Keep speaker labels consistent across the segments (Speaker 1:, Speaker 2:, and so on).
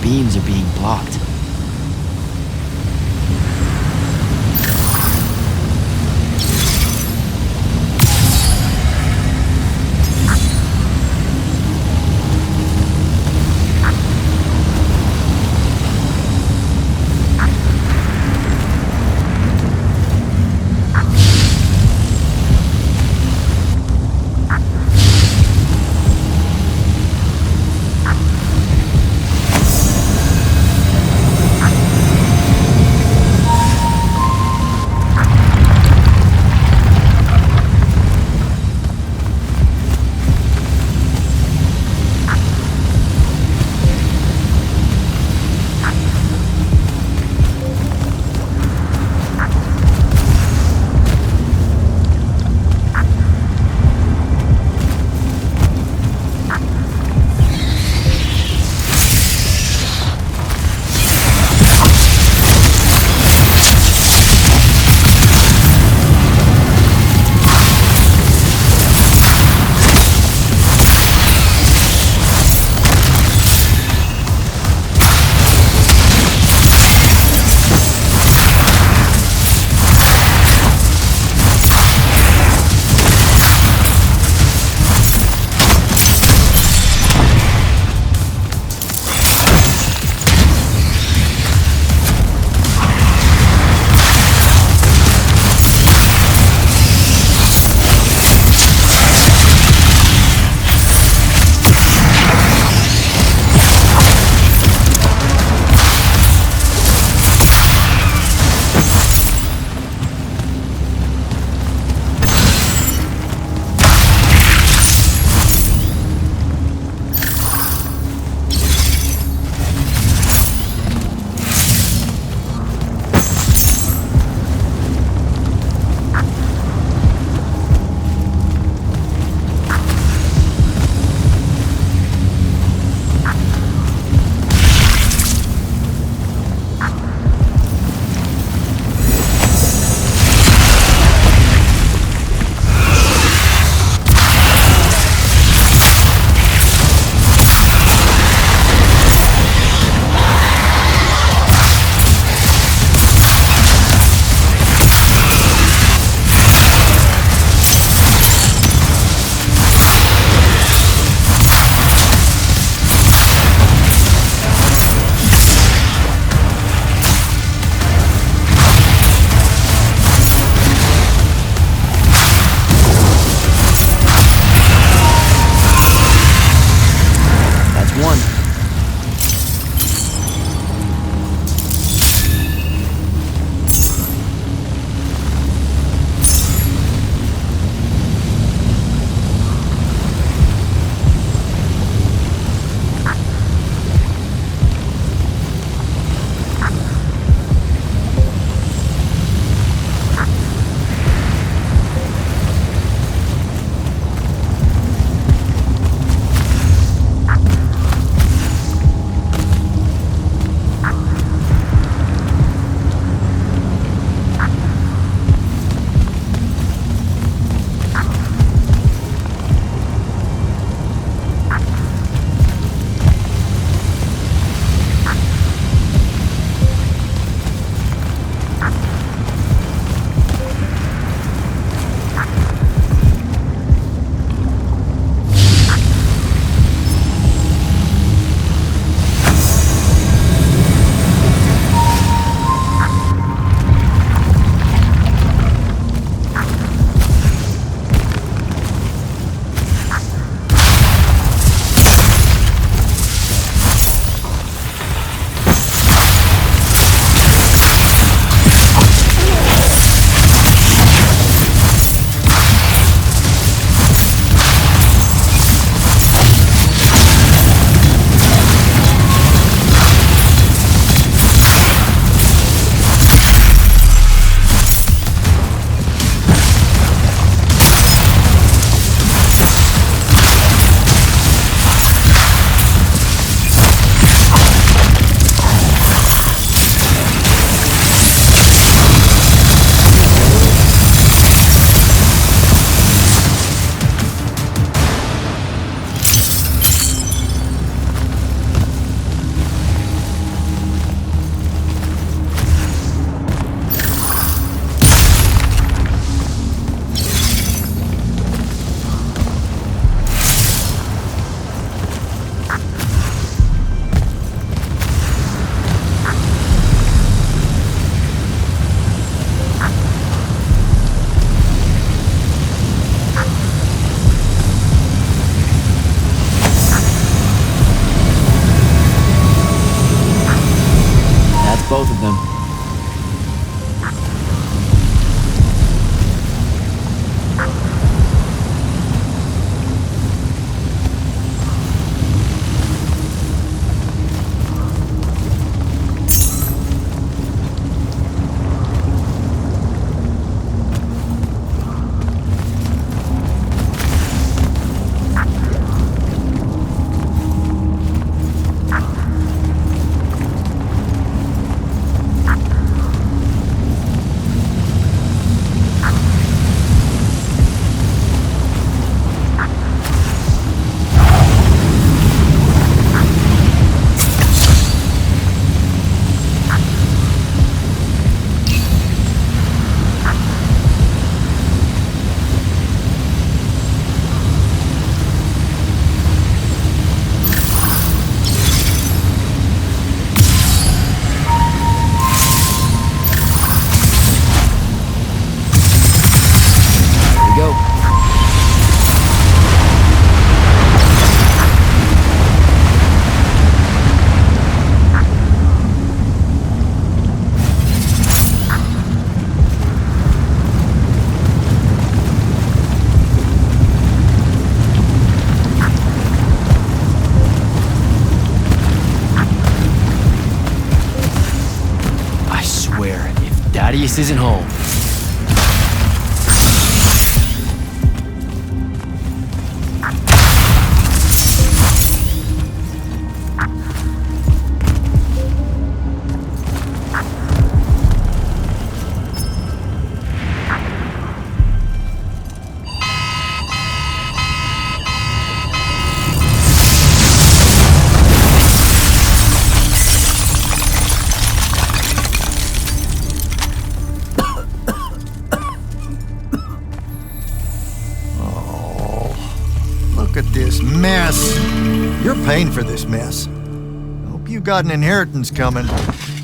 Speaker 1: beams are being blocked. both of them. Thaddeus isn't home.
Speaker 2: Look at this mess. You're paying for this mess. Hope you got an inheritance coming.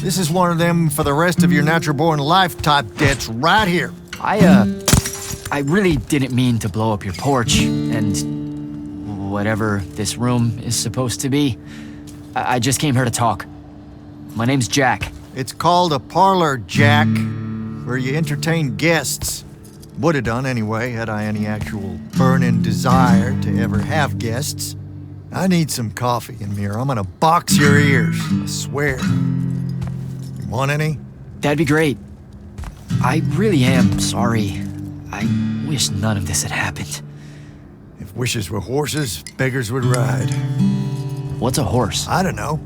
Speaker 2: This is one of them for the rest of your natural-born life type debts right here.
Speaker 1: I really didn't mean to blow up your porch and whatever this room is supposed to be. I just came here to talk. My name's Jack.
Speaker 2: It's called a parlor, Jack, where you entertain guests. Would have done anyway, had I any actual burning desire to ever have guests. I need some coffee in here. I'm gonna box your ears, I swear. You want any?
Speaker 1: That'd be great. I really am sorry. I wish none of this had happened.
Speaker 2: If wishes were horses, beggars would ride.
Speaker 1: What's a horse?
Speaker 2: I don't know.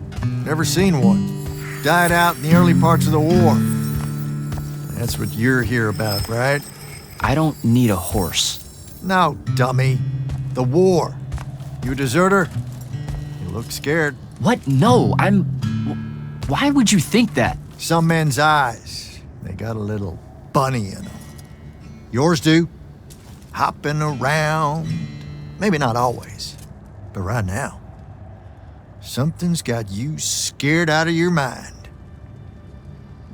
Speaker 2: Never seen one. Died out in the early parts of the war. That's what you're here about, right?
Speaker 1: I don't need a horse.
Speaker 2: No, dummy. The war. You a deserter? You look scared.
Speaker 1: What? No, Why would you think that?
Speaker 2: Some men's eyes, they got a little bunny in them. Yours do. Hopping around. Maybe not always, but right now. Something's got you scared out of your mind.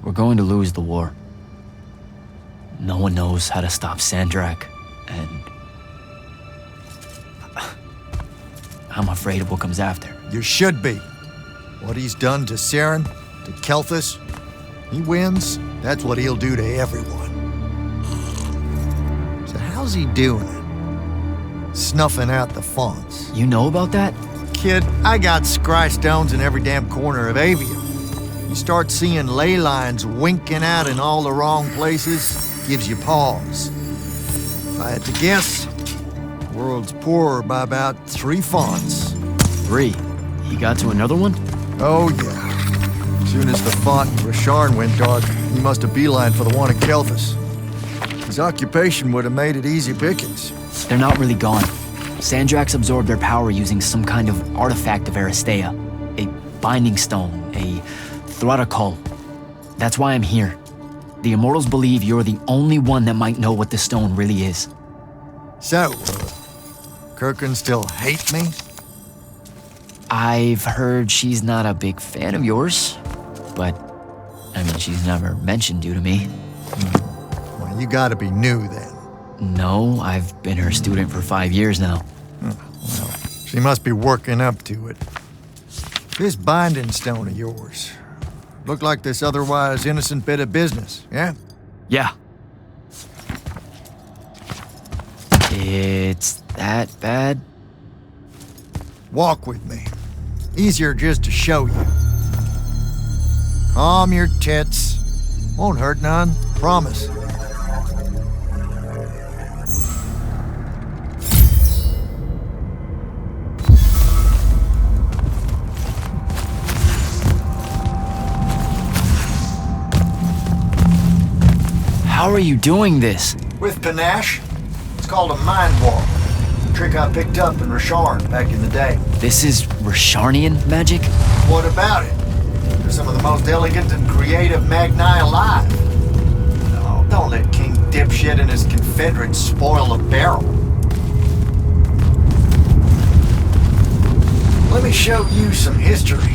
Speaker 1: We're going to lose the war. No one knows how to stop Sandrak, and I'm afraid of what comes after.
Speaker 2: You should be. What he's done to Saren, to Kelthus, he wins, that's what he'll do to everyone. So how's he doing it? Snuffing out the fonts.
Speaker 1: You know about that?
Speaker 2: Kid, I got scry stones in every damn corner of Aveum. You start seeing ley lines winking out in all the wrong places, gives you pause. If I had to guess, the world's poorer by about 3 fonts.
Speaker 1: 3? He got to another one?
Speaker 2: Oh yeah. As soon as the font in Rasharn went dark, he must have beelined for the one at Kelthus. His occupation would have made it easy pickings.
Speaker 1: They're not really gone. Sandraks absorbed their power using some kind of artifact of Aristea. A binding stone, a Thrutakul. That's why I'm here. The Immortals believe you're the only one that might know what the stone really is.
Speaker 2: So, Kirkin still hate me?
Speaker 1: I've heard she's not a big fan of yours, but, I mean, she's never mentioned you to me.
Speaker 2: Well, you gotta be new then.
Speaker 1: No, I've been her student for 5 years now.
Speaker 2: Well, she must be working up to it. This binding stone of yours, Looked like this otherwise innocent bit of business, yeah?
Speaker 1: Yeah. It's that bad?
Speaker 2: Walk with me. Easier just to show you. Calm your tits. Won't hurt none, promise.
Speaker 1: How are you doing this?
Speaker 2: With panache. It's called a mind walk. A trick I picked up in Rasharn back in the day.
Speaker 1: This is Rasharnian magic?
Speaker 2: What about it? They're some of the most elegant and creative Magni alive. Oh, don't let King Dipshit and his Confederates spoil the barrel. Let me show you some history.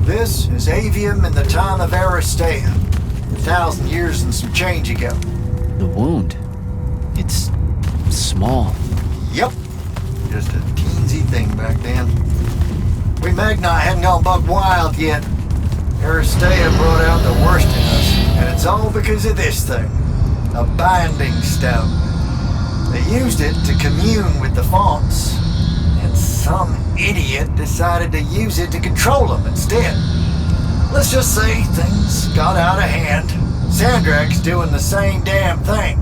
Speaker 2: This is Aveum in the time of Aristea. 1,000 years and some change ago.
Speaker 1: The wound. It's small.
Speaker 2: Yep. Just a teensy thing back then. We Magni hadn't gone buck wild yet. Aristea brought out the worst in us, and it's all because of this thing. A binding stone. They used it to commune with the fonts, and some idiot decided to use it to control them instead. Let's just say things got out of hand. Sandrak's doing the same damn thing.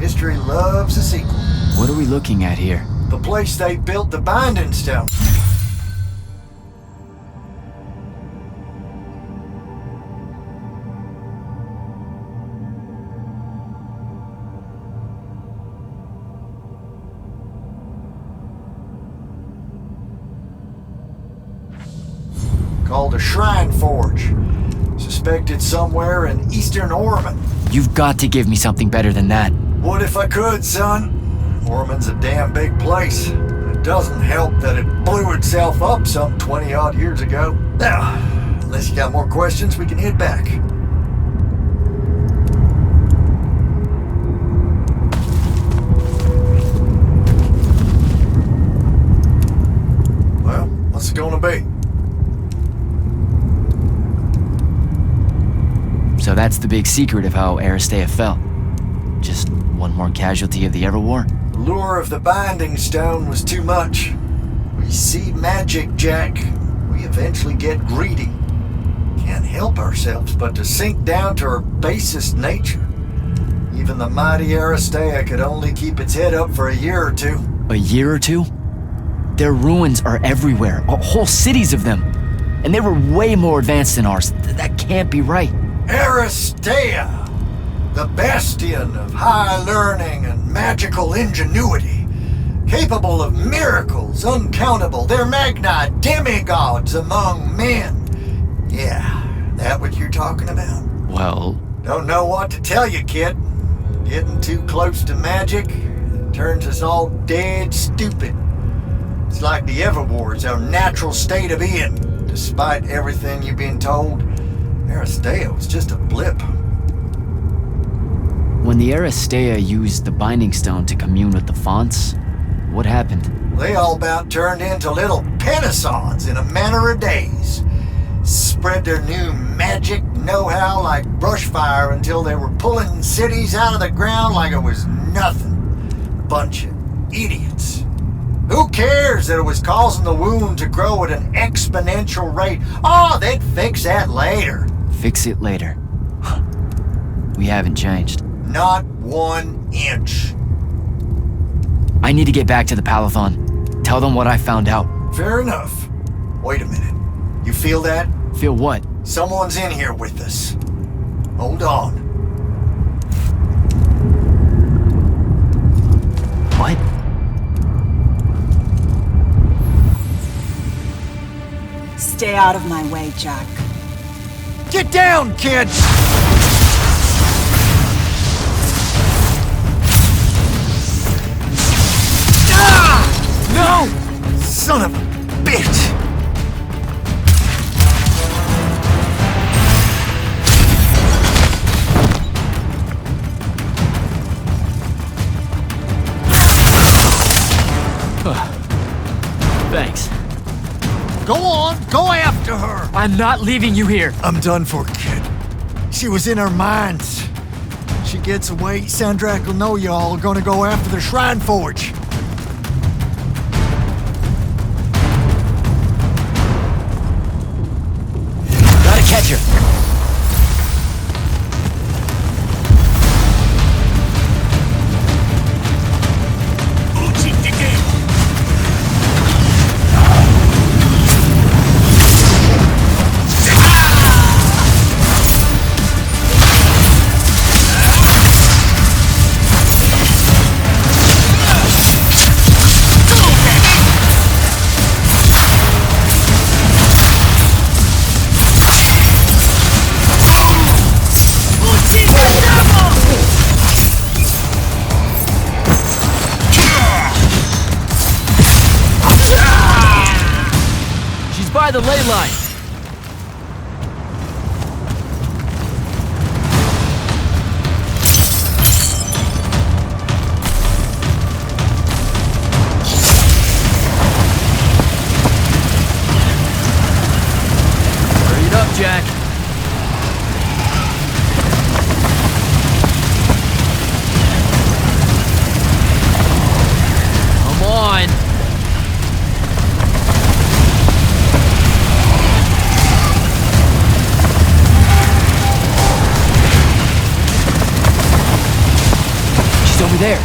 Speaker 2: History loves a sequel.
Speaker 1: What are we looking at here?
Speaker 2: The place they built the binding stone. Called a shrine forge. Suspected somewhere in eastern Orman.
Speaker 1: You've got to give me something better than that.
Speaker 2: What if I could, son? Orman's a damn big place. It doesn't help that it blew itself up some 20-odd years ago. Now, unless you got more questions, we can head back. Well, what's it gonna be?
Speaker 1: So that's the big secret of how Aristea fell. Just one more casualty of the Everwar?
Speaker 2: The lure of the binding stone was too much. We see magic, Jack. We eventually get greedy. Can't help ourselves but to sink down to our basest nature. Even the mighty Aristea could only keep its head up for a year or two.
Speaker 1: A year or two? Their ruins are everywhere, whole cities of them. And they were way more advanced than ours. That can't be right.
Speaker 2: Aristea, the bastion of high learning and magical ingenuity, capable of miracles uncountable. They're Magni demigods among men. Yeah, that what you're talking about?
Speaker 1: Well...
Speaker 2: Don't know what to tell you, kid. Getting too close to magic turns us all dead stupid. It's like the Everwar's our natural state of being. Despite everything you've been told, Aristea was just a blip.
Speaker 1: When the Aristea used the Binding Stone to commune with the fonts, what happened?
Speaker 2: They all about turned into little pentisons in a matter of days. Spread their new magic know-how like brushfire until they were pulling cities out of the ground like it was nothing. Bunch of idiots. Who cares that it was causing the wound to grow at an exponential rate? Oh, they'd fix that later.
Speaker 1: Fix it later. We haven't changed.
Speaker 2: Not 1 inch.
Speaker 1: I need to get back to the Palathon. Tell them what I found out.
Speaker 2: Fair enough. Wait a minute. You feel that?
Speaker 1: Feel what?
Speaker 2: Someone's in here with us. Hold on.
Speaker 1: What?
Speaker 3: Stay out of my way, Jack.
Speaker 2: Get down, kid! Ah! No! Son of a bitch!
Speaker 1: Thanks.
Speaker 2: Go on, go after to her.
Speaker 1: I'm not leaving you here.
Speaker 2: I'm done for, kid. She was in our minds. She gets away, Sandrak will know y'all are gonna go after the Shrine Forge.
Speaker 1: Gotta catch her. By the ley line. Hurry it up, Jack. Come on. Over there.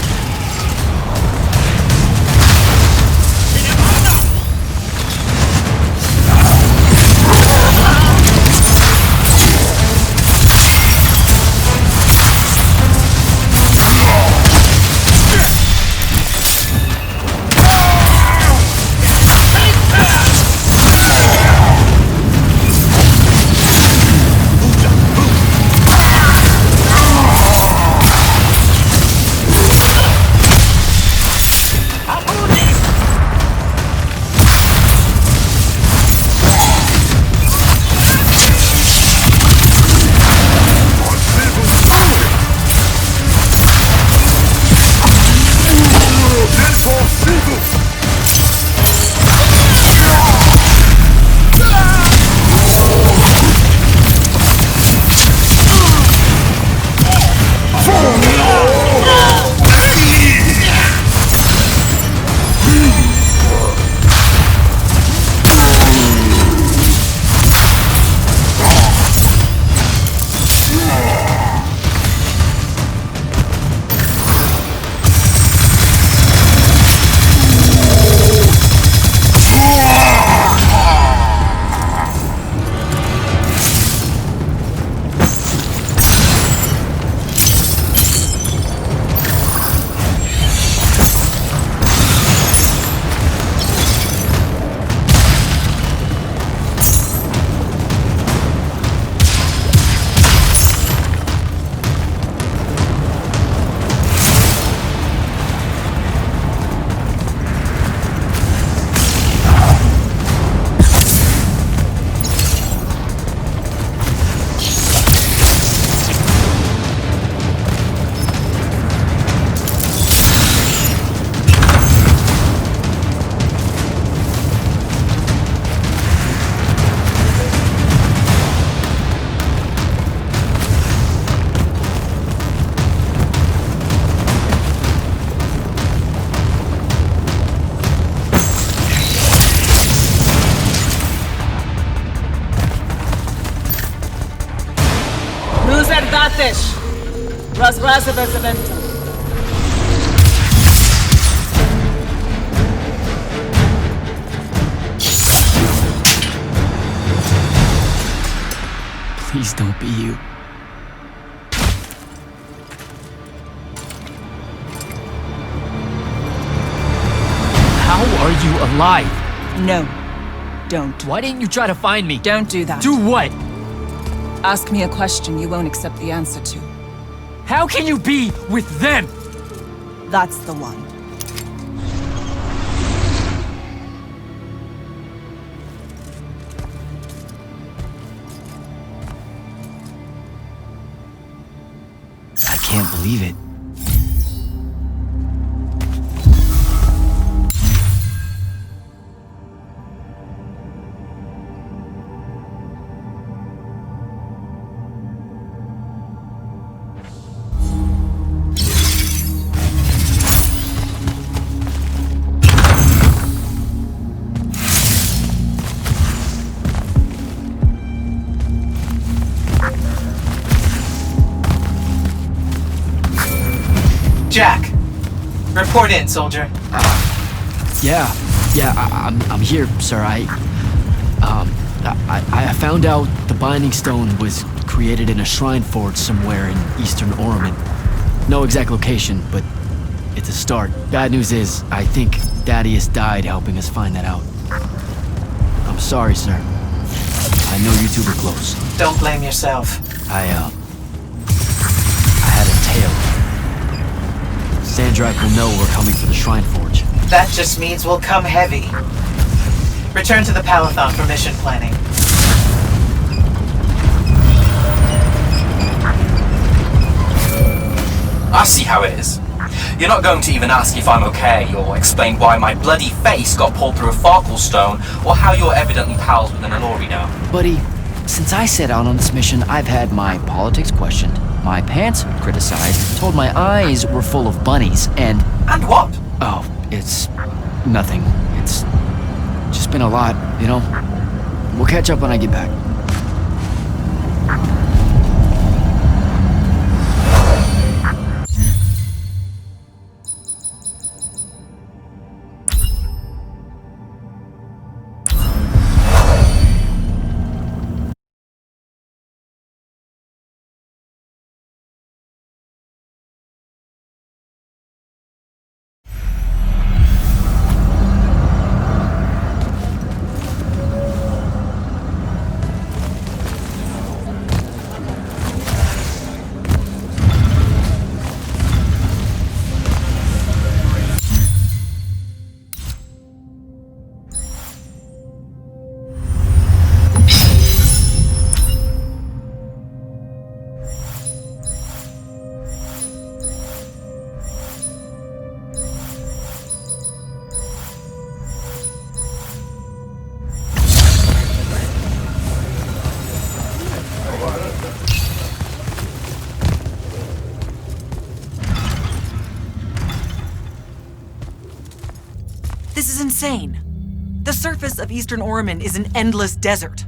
Speaker 3: Datesh. Razrazabazaventa.
Speaker 1: Please don't be you. How are you alive?
Speaker 3: No, don't.
Speaker 1: Why didn't you try to find me?
Speaker 3: Don't do that.
Speaker 1: Do what?
Speaker 3: Ask me a question you won't accept the answer to.
Speaker 1: How can you be with them?
Speaker 3: That's the one.
Speaker 1: I can't believe it.
Speaker 4: Jack, report in, soldier.
Speaker 1: I'm here, sir. I found out the Binding Stone was created in a shrine forge somewhere in eastern Orman. No exact location, but it's a start. Bad news is, I think Thaddeus died helping us find that out. I'm sorry, sir. I know you two were close.
Speaker 4: Don't blame yourself.
Speaker 1: I had a tale. Sandrak will know we're coming for the shrine forge.
Speaker 4: That just means we'll come heavy. Return to the Palathon for mission planning.
Speaker 5: I see how it is. You're not going to even ask if I'm okay, or explain why my bloody face got pulled through a Farkle stone, or how you're evidently pals with an Alori now.
Speaker 1: Buddy, since I set out on this mission, I've had my politics questioned, my pants criticized, told my eyes were full of bunnies, and...
Speaker 5: And what?
Speaker 1: Oh, it's... nothing. It's just been a lot, you know? We'll catch up when I get back.
Speaker 6: This is insane. The surface of Eastern Orman is an endless desert.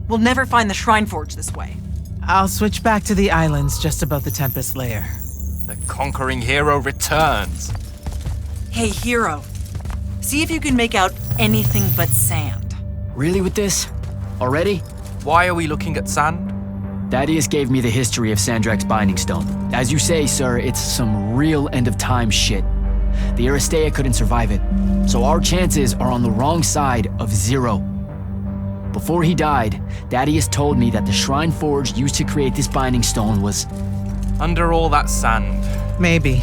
Speaker 6: We'll never find the Shrine Forge this way.
Speaker 7: I'll switch back to the islands just above the Tempest Lair.
Speaker 5: The conquering hero returns.
Speaker 6: Hey, hero. See if you can make out anything but sand.
Speaker 1: Really with this? Already?
Speaker 5: Why are we looking at sand?
Speaker 1: Thaddeus gave me the history of Sandrak's Binding Stone. As you say, sir, it's some real end-of-time shit. The Aristea couldn't survive it, so our chances are on the wrong side of 0. Before he died, Thaddeus told me that the Shrine Forge used to create this Binding Stone was...
Speaker 5: Under all that sand.
Speaker 7: Maybe.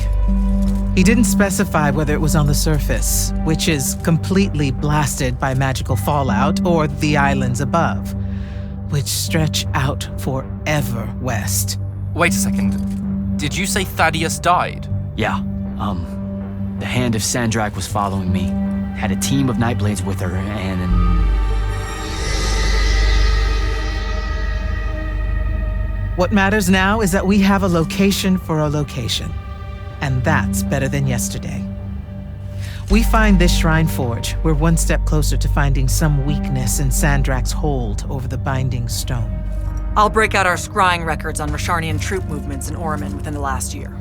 Speaker 7: He didn't specify whether it was on the surface, which is completely blasted by magical fallout, or the islands above, which stretch out forever west.
Speaker 5: Wait a second. Did you say Thaddeus died?
Speaker 1: Yeah, the Hand of Sandrak was following me. Had a team of Nightblades with her, and...
Speaker 7: What matters now is that we have a location for a location. And that's better than yesterday. We find this Shrine Forge, we're one step closer to finding some weakness in Sandrak's hold over the Binding Stone.
Speaker 6: I'll break out our scrying records on Rasharnian troop movements in Orman within the last year.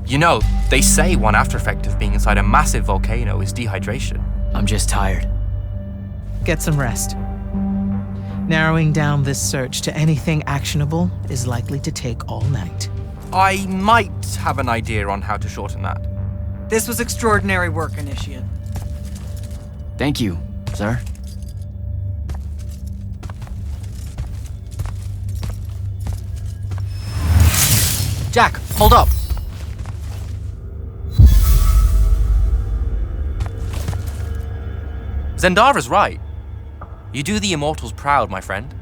Speaker 5: You know, they say one after effect of being inside a massive volcano is dehydration.
Speaker 1: I'm just tired.
Speaker 7: Get some rest. Narrowing down this search to anything actionable is likely to take all night.
Speaker 5: I might have an idea on how to shorten that.
Speaker 6: This was extraordinary work, Initiate.
Speaker 1: Thank you, sir.
Speaker 5: Jack, hold up. Zendara's right. You do the Immortals proud, my friend.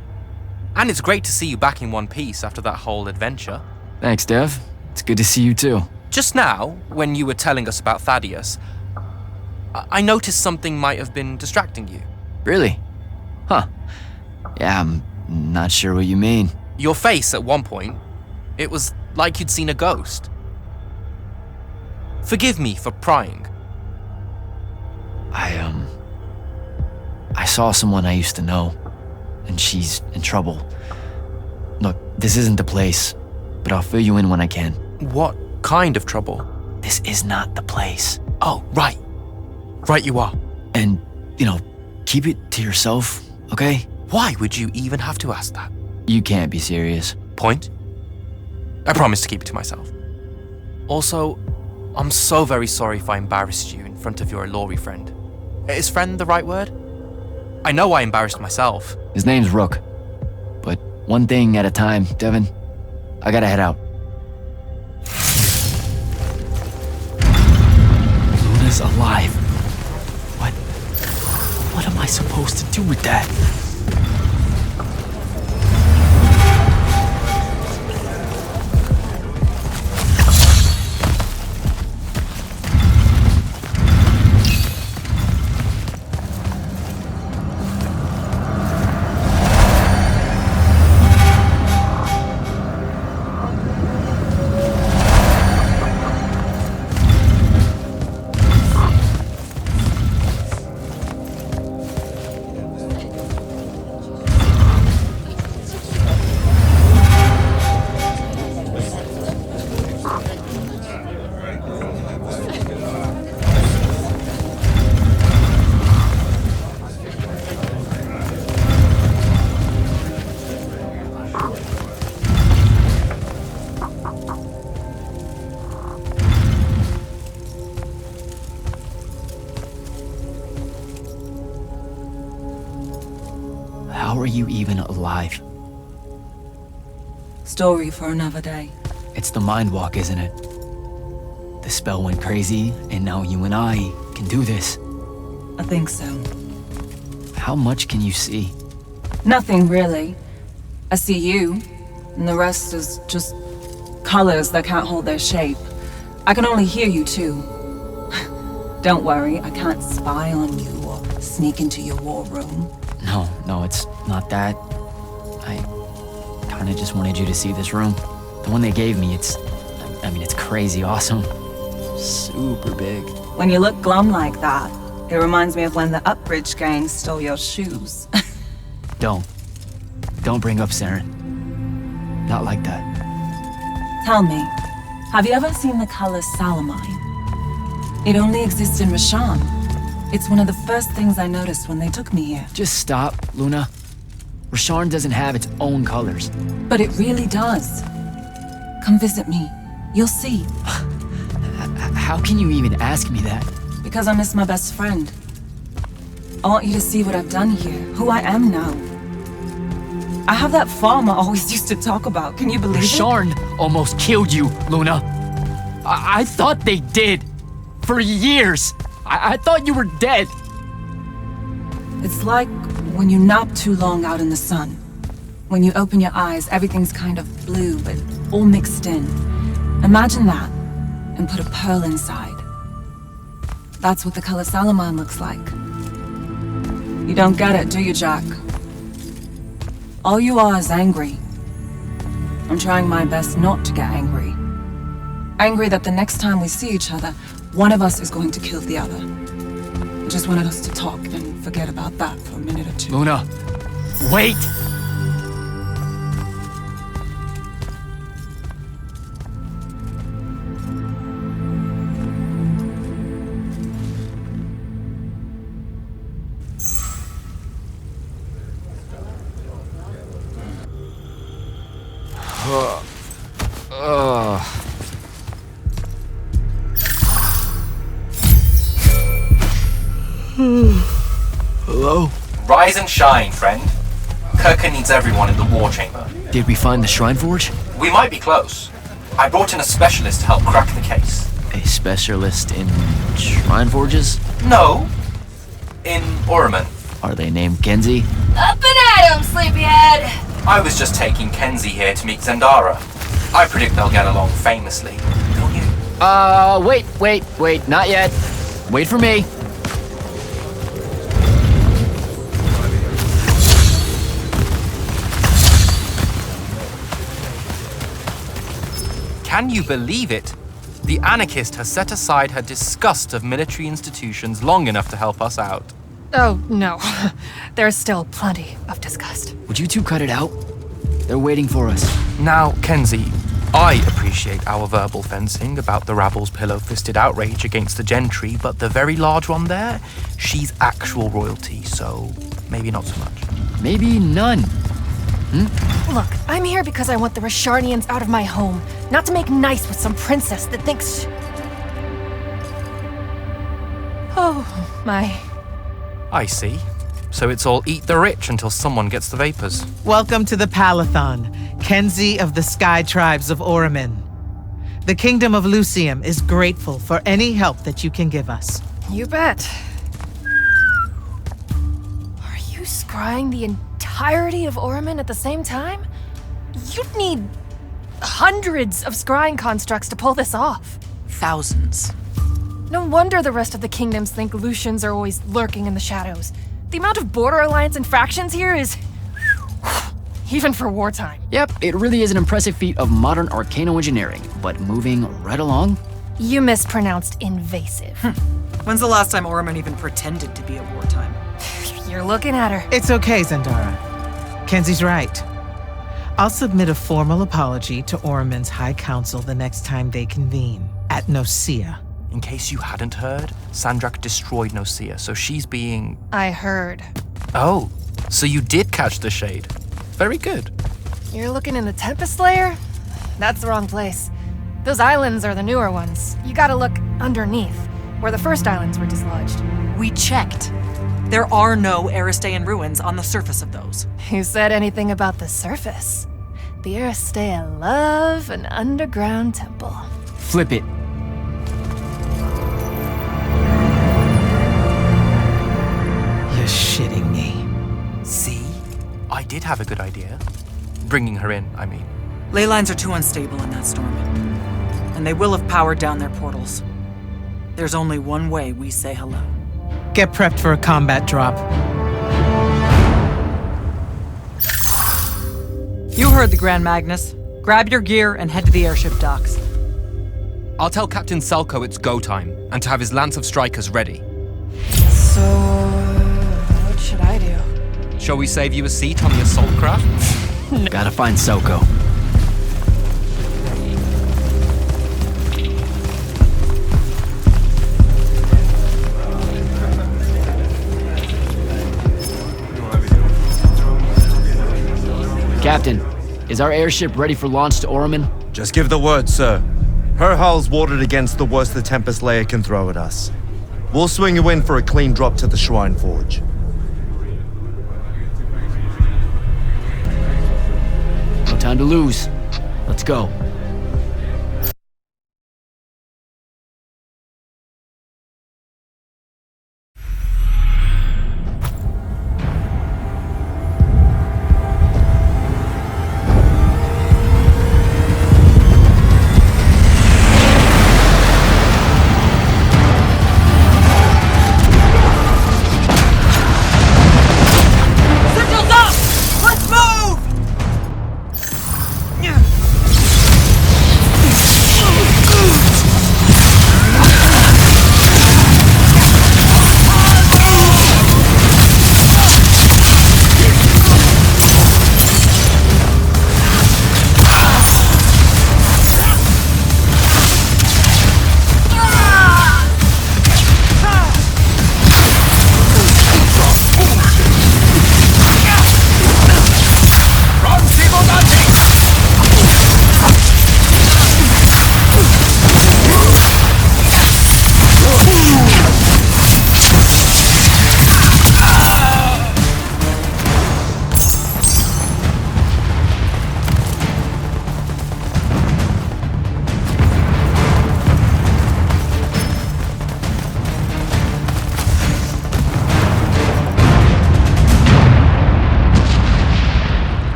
Speaker 5: And it's great to see you back in one piece after that whole adventure.
Speaker 1: Thanks, Dev. It's good to see you too.
Speaker 5: Just now, when you were telling us about Thaddeus, I noticed something might have been distracting you.
Speaker 1: Really? Huh. Yeah, I'm not sure what you mean.
Speaker 5: Your face at one point, it was like you'd seen a ghost. Forgive me for prying.
Speaker 1: I saw someone I used to know, and she's in trouble. Look, this isn't the place, but I'll fill you in when I can.
Speaker 5: What kind of trouble?
Speaker 1: This is not the place.
Speaker 8: Oh, right. Right you are.
Speaker 1: And, keep it to yourself, okay?
Speaker 8: Why would you even have to ask that?
Speaker 1: You can't be serious.
Speaker 8: Point? I promise to keep it to myself. Also, I'm so very sorry if I embarrassed you in front of your Ilori friend. Is friend the right word? I know I embarrassed myself.
Speaker 1: His name's Rook. But one thing at a time, Devin. I gotta head out. Luna's alive. What am I supposed to do with that? How are you even alive?
Speaker 3: Story for another day.
Speaker 1: It's the mind walk, isn't it? The spell went crazy, and now you and I can do this.
Speaker 3: I think so.
Speaker 1: How much can you see?
Speaker 3: Nothing really. I see you, and the rest is just colors that can't hold their shape. I can only hear you too. Don't worry, I can't spy on you or sneak into your war room.
Speaker 1: No, it's not that. I kinda just wanted you to see this room. The one they gave me, it's crazy awesome. Super big.
Speaker 3: When you look glum like that, it reminds me of when the Upbridge gang stole your shoes.
Speaker 1: Don't bring up Saren. Not like that.
Speaker 3: Tell me, have you ever seen the color Salamine? It only exists in Rashan. It's one of the first things I noticed when they took me here.
Speaker 1: Just stop, Luna. Rasharn doesn't have its own colors.
Speaker 3: But it really does. Come visit me. You'll see.
Speaker 1: How can you even ask me that?
Speaker 3: Because I miss my best friend. I want you to see what I've done here, who I am now. I have that farm I always used to talk about. Can you believe it?
Speaker 1: Rasharn almost killed you, Luna. I thought they did. For years. I thought you were dead.
Speaker 3: It's like when you nap too long out in the sun. When you open your eyes, everything's kind of blue, but all mixed in. Imagine that, and put a pearl inside. That's what the color Salamine looks like. You don't get it, do you, Jack? All you are is angry. I'm trying my best not to get angry. Angry that the next time we see each other, one of us is going to kill the other. I just wanted us to talk and forget about that for a minute or two.
Speaker 1: Luna, wait! Hello?
Speaker 5: Rise and shine, friend. Kirka needs everyone in the war chamber.
Speaker 1: Did we find the Shrine Forge?
Speaker 5: We might be close. I brought in a specialist to help crack the case.
Speaker 1: A specialist in Shrine Forges?
Speaker 5: No. In Orman.
Speaker 1: Are they named Kenzie?
Speaker 9: Up and at 'em, sleepyhead!
Speaker 5: I was just taking Kenzie here to meet Zendara. I predict they'll get along famously. Don't you?
Speaker 1: Wait, not yet. Wait for me.
Speaker 8: Can you believe it? The anarchist has set aside her disgust of military institutions long enough to help us out.
Speaker 9: Oh, no. There's still plenty of disgust.
Speaker 1: Would you two cut it out? They're waiting for us.
Speaker 8: Now, Kenzie, I appreciate our verbal fencing about the rabble's pillow-fisted outrage against the gentry, but the very large one there, she's actual royalty, so maybe not so much.
Speaker 1: Maybe none.
Speaker 9: Look, I'm here because I want the Rasharnians out of my home, not to make nice with some princess that thinks. Oh, my.
Speaker 8: I see. So it's all eat the rich until someone gets the vapors.
Speaker 7: Welcome to the Palathon, Kenzie of the Sky Tribes of Oramin. The Kingdom of Lucium is grateful for any help that you can give us.
Speaker 9: You bet. Are you scrying the entirety of Oramin at the same time? You'd need hundreds of scrying constructs to pull this off.
Speaker 6: Thousands.
Speaker 9: No wonder the rest of the kingdoms think Lucians are always lurking in the shadows. The amount of border alliance and factions here is... even for wartime.
Speaker 1: Yep, it really is an impressive feat of modern arcano engineering, but moving right along.
Speaker 9: You mispronounced invasive.
Speaker 6: When's the last time Oramin even pretended to be at wartime?
Speaker 9: You're looking at her.
Speaker 7: It's okay, Zendara. Kenzie's right. I'll submit a formal apology to Oramin's High Council the next time they convene, at Nosea.
Speaker 8: In case you hadn't heard, Sandrak destroyed Nosea, so she's being...
Speaker 9: I heard.
Speaker 8: Oh, so you did catch the shade. Very good.
Speaker 9: You're looking in the Tempest Layer? That's the wrong place. Those islands are the newer ones. You gotta look underneath, where the first islands were dislodged.
Speaker 6: We checked. There are no Aristean ruins on the surface of those.
Speaker 9: Who said anything about the surface? The Aristea love an underground temple.
Speaker 1: Flip it.
Speaker 7: You're shitting me.
Speaker 8: See? I did have a good idea. Bringing her in, I mean.
Speaker 6: Ley lines are too unstable in that storm. And they will have powered down their portals. There's only one way we say hello.
Speaker 7: Get prepped for a combat drop.
Speaker 6: You heard the Grand Magnus. Grab your gear and head to the airship docks.
Speaker 8: I'll tell Captain Selko it's go time, and to have his lance of strikers ready.
Speaker 9: So, what should I do?
Speaker 8: Shall we save you a seat on the assault craft?
Speaker 1: Gotta find Soko. Captain, is our airship ready for launch to Oramin?
Speaker 10: Just give the word, sir. Her hull's warded against the worst the Tempest Layer can throw at us. We'll swing you in for a clean drop to the Shrine Forge.
Speaker 1: No time to lose. Let's go.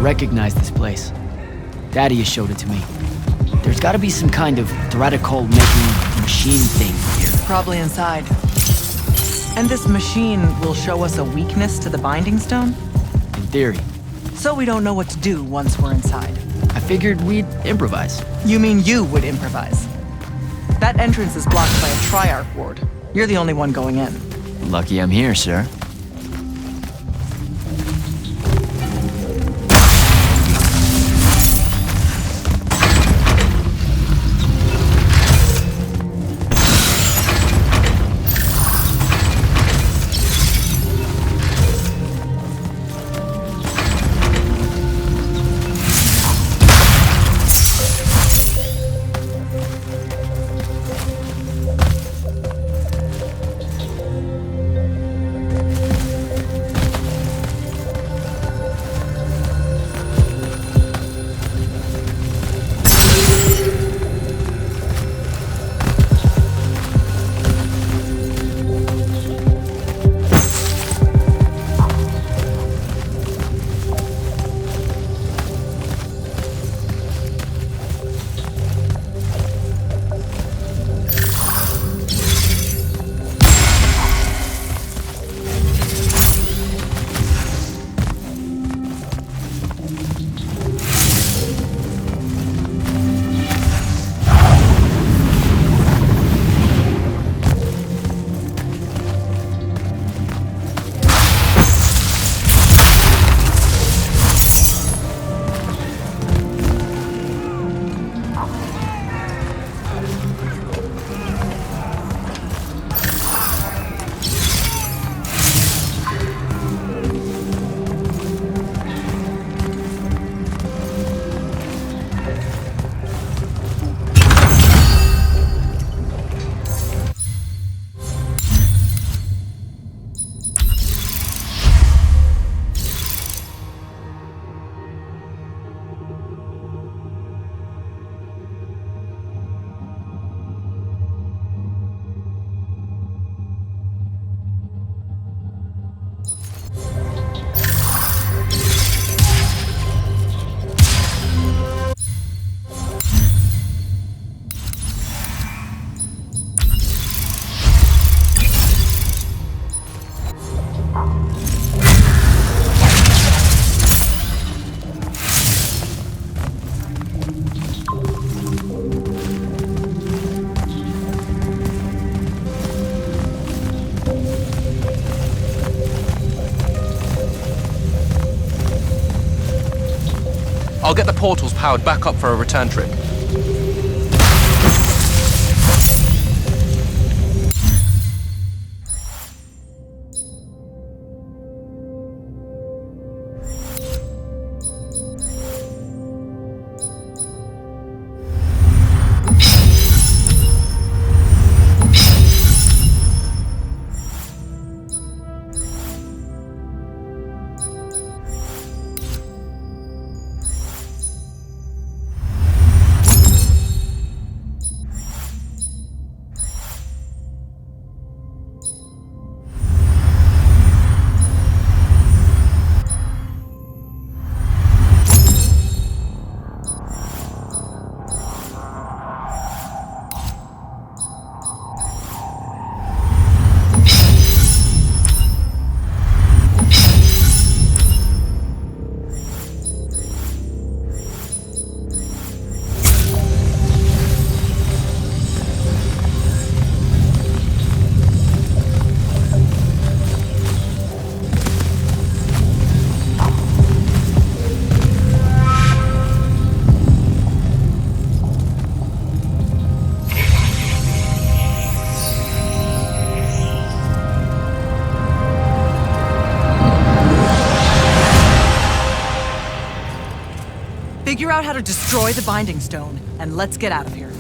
Speaker 1: recognize this place. Daddy has showed it to me. There's gotta be some kind of Threatical-making machine thing here.
Speaker 6: Probably inside. And this machine will show us a weakness to the Binding Stone?
Speaker 1: In theory.
Speaker 6: So we don't know what to do once we're inside.
Speaker 1: I figured we'd improvise.
Speaker 6: You mean you would improvise? That entrance is blocked by a Triarch ward. You're the only one going in.
Speaker 1: Lucky I'm here, sir.
Speaker 8: I'll get the portals powered back up for a return trip.
Speaker 6: Figure out how to destroy the Binding Stone, and let's get out of here.